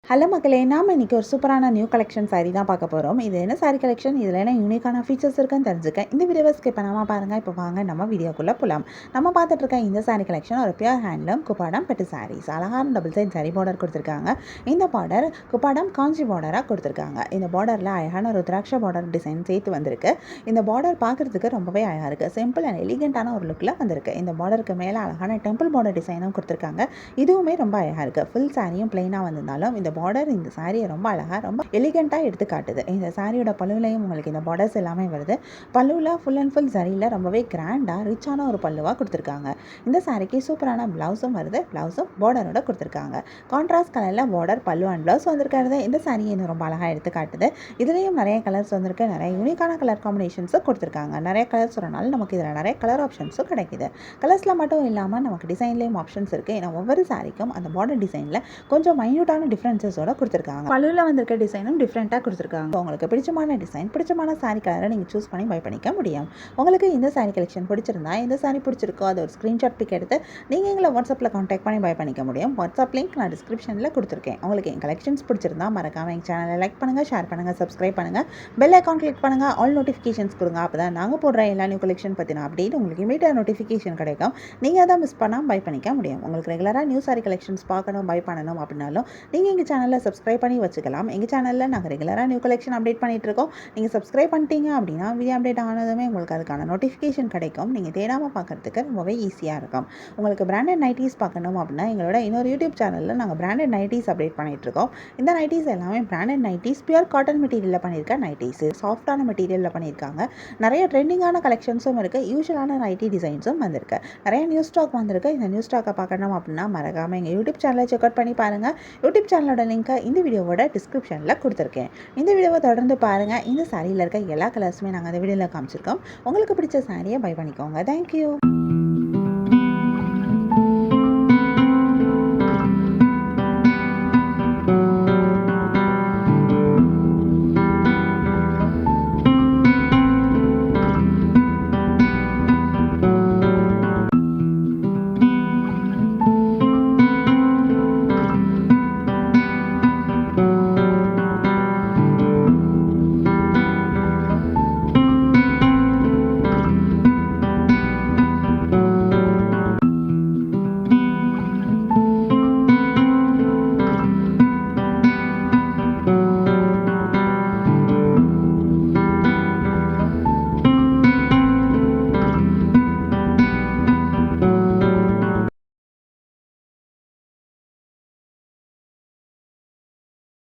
Hello மக்களே, நாம இன்னைக்கு ஒரு சூப்பரான நியூ கலெக்ஷன் சாரி தான் பார்க்க போகிறோம். இது என்ன சாரி கலெக்ஷன், இதில் என்ன யூனிக்கான ஃபீச்சர்ஸ் இருக்குன்னு தெரிஞ்சுக்க இந்த வீடியோவை ஸ்கிப் பண்ணாமல் பாருங்கள். இப்போ வாங்க நம்ம வீடியோக்குள்ளே போகலாம். நம்ம பார்த்துட்டு இருக்க இந்த சாரி கலெக்ஷன் ஒரு பியூர் ஹேண்ட்லூம் குப்பாடம் பட்டு சாரீஸ். அழகான டபுள் சைட் சாரி பார்டர் கொடுத்துருக்காங்க. இந்த பார்டர் குப்பாடம் காஞ்சி பார்டராக கொடுத்துருக்காங்க. இந்த பார்டரில் அழகான ருத்ராட்ச பார்டர் டிசைன் சேர்த்து வந்திருக்கு. இந்த பார்டர் பார்க்குறதுக்கு ரொம்பவே அழகாக இருக்குது. சிம்பிள் அண்ட் எலிகென்ட்டான ஒரு லுக்கில் வந்திருக்கு. இந்த பார்டருக்கு மேலே அழகான டெம்பிள் பார்டர் டிசைனும் கொடுத்துருக்காங்க. இதுவுமே ரொம்ப அழகாக இருக்குது. ஃபுல் சாரியும் பிளைனாக வந்திருந்தாலும் இந்த பார்டர் இந்த சாரியை ரொம்ப அழகாக ரொம்ப எலிகெண்ட்டாக எடுத்து காட்டுது. இந்த சாரியோட பல்லுலையும் உங்களுக்கு இந்த பார்டர்ஸ் எல்லாமே வருது. பல்லுவில் ஃபுல் அண்ட் ஃபுல் சரியில் ரொம்பவே கிராண்டாக ரிச்சான ஒரு பல்லுவாக கொடுத்துருக்காங்க. இந்த சாரிக்கு சூப்பரான ப்ளவுஸும் வருது. ப்ளவுஸும் பார்டரோட கொடுத்துருக்காங்க. கான்ட்ராஸ்ட் கலரில் பார்டர் பல்லு அண்ட் ப்ளவுஸ் வந்திருக்கிறது இந்த சாரியை இன்னும் ரொம்ப அழகாக எடுத்து காட்டுது. இதுலேயும் நிறைய கலர்ஸ் வந்திருக்கு. நிறைய யூனிக்கான கலர் காம்பினேஷன்ஸும் கொடுத்துருக்காங்க. நிறைய கலர்ஸ் வரனால நமக்கு இதில் நிறைய கலர் ஆப்ஷன்ஸும் கிடைக்குது. கலர்ஸில் மட்டும் இல்லாமல் நமக்கு டிசைன்லேயும் ஆப்ஷன்ஸ் இருக்குது. ஏன்னா ஒவ்வொரு சாரிக்கும் அந்த பார்டர் டிசைனில் கொஞ்சம் மைன்யூட்டான டிஃப்ரென்சஸோட கொடுத்துருக்காங்க. பல்லுவில் வந்திருக்க டிசைனும் டிஃப்ரெண்ட்டாக கொடுத்துருக்காங்க. உங்களுக்கு பிடிச்சமான டிசைன், பிடிச்சமான சாரி கலரை நீங்கள் சூஸ் பண்ணி பை பண்ணிக்க முடியும். உங்களுக்கு இந்த சாரி கலெக்ஷன் பிடிச்சிருந்தா, இந்த சாரி பிடிச்சிருக்கோ அது ஒரு ஸ்க்ரீன்ஷாட் பிக் எடுத்து நீங்கள் எங்களை வாட்ஸ்அப்பில் கான்டாக்ட் பண்ணி பை பண்ணிக்க முடியும். வாட்ஸ்அப் லிங்க் நான் டிஸ்கிரிப்ஷனில் கொடுத்துருக்கேன். உங்களுக்கு என் கலெக்ஷன்ஸ் பிடிச்சிருந்தா மறக்காமல் எங்கள் சேனலை லைக் பண்ணுங்கள், ஷேர் பண்ணுங்கள், சப்ஸ்கிரைப் பண்ணுங்கள், பெல் ஐக்கான் கிளிக் பண்ணுங்கள், ஆல் நோட்டிஃபிகேஷன்ஸ் கொடுங்க. அப்போ தான் நாங்கள் போடுற எல்லா நியூ கலெக்ஷன் பற்றின அப்டேட் உங்களுக்கு இமீடியட் நோட்டிஃபிகேஷன் கிடைக்கும். நீங்கள் அதை மிஸ் பண்ணாமல் பை பண்ணிக்க முடியும். உங்களுக்கு ரெகுலராக நியூ சாரி கலெக்ஷன்ஸ் பார்க்கணும், பை பண்ணணும் அப்படின்னாலும் நீங்கள் எங்கள் சேனலில் சப்ஸ்கிரைப் பண்ணி வச்சுக்கலாம். எங்கள் சேனலில் நாங்கள் ரெகுலராக நியூ கலெக்ஷன் அப்டேட் பண்ணிகிட்டு இருக்கோம். நீங்கள் சப்ஸ்கிரைப் பண்ணிட்டீங்க அப்படின்னா வீடியோ அப்டேட் ஆனதுமே உங்களுக்கு அதுக்கான நோட்டிஃபிகேஷன் கிடைக்கும். நீங்கள் தேடாமல் பார்க்குறதுக்கு ரொம்பவே ஈஸியாக இருக்கும். உங்களுக்கு பிராண்டட் நைட்டிஸ் பார்க்கணும் அப்படின்னா எங்களோட இன்னொரு யூடியூப் சேனலில் நாங்கள் பிராண்டட் நைட்டிஸ் அப்டேட் பண்ணிகிட்டு இருக்கோம். இந்த நைட்டிஸ் எல்லாமே பிராண்டட் நைட்டிஸ், பியூர் காட்டன் மெட்டீரியலில் பண்ணியிருக்க நைட்டிஸ், சாஃப்டான மெட்டீரியலில் பண்ணியிருக்காங்க. நிறைய ட்ரெண்டிங்கான கலெக்ஷன்ஸும் இருக்குது. யூஷுவலான நைட்டி டிசைன்ஸும் வந்திருக்கு. நிறைய நியூ ஸ்டாக் வந்திருக்கு. இந்த நியூ ஸ்டாக்கை பார்க்கணும் அப்படின்னா மறக்காமல் எங்கள் யூடியூப் சேனலை செக் அவுட் பண்ணி பாருங்கள். யூடியூப் சேனலோட லிங்க்கை இந்த வீடியோவோட டிஸ்கிரிப்ஷனில் கொடுத்துருக்கேன். இந்த வீடியோவை தொடர்ந்து பாருங்கள். இந்த சாரியில் இருக்க எல்லா கலர்ஸுமே நாங்கள் அந்த வீடியோவில் காமிச்சிருக்கோம். உங்களுக்கு பிடிச்ச சாரியை பை பண்ணிக்கோங்க. தேங்க்யூ.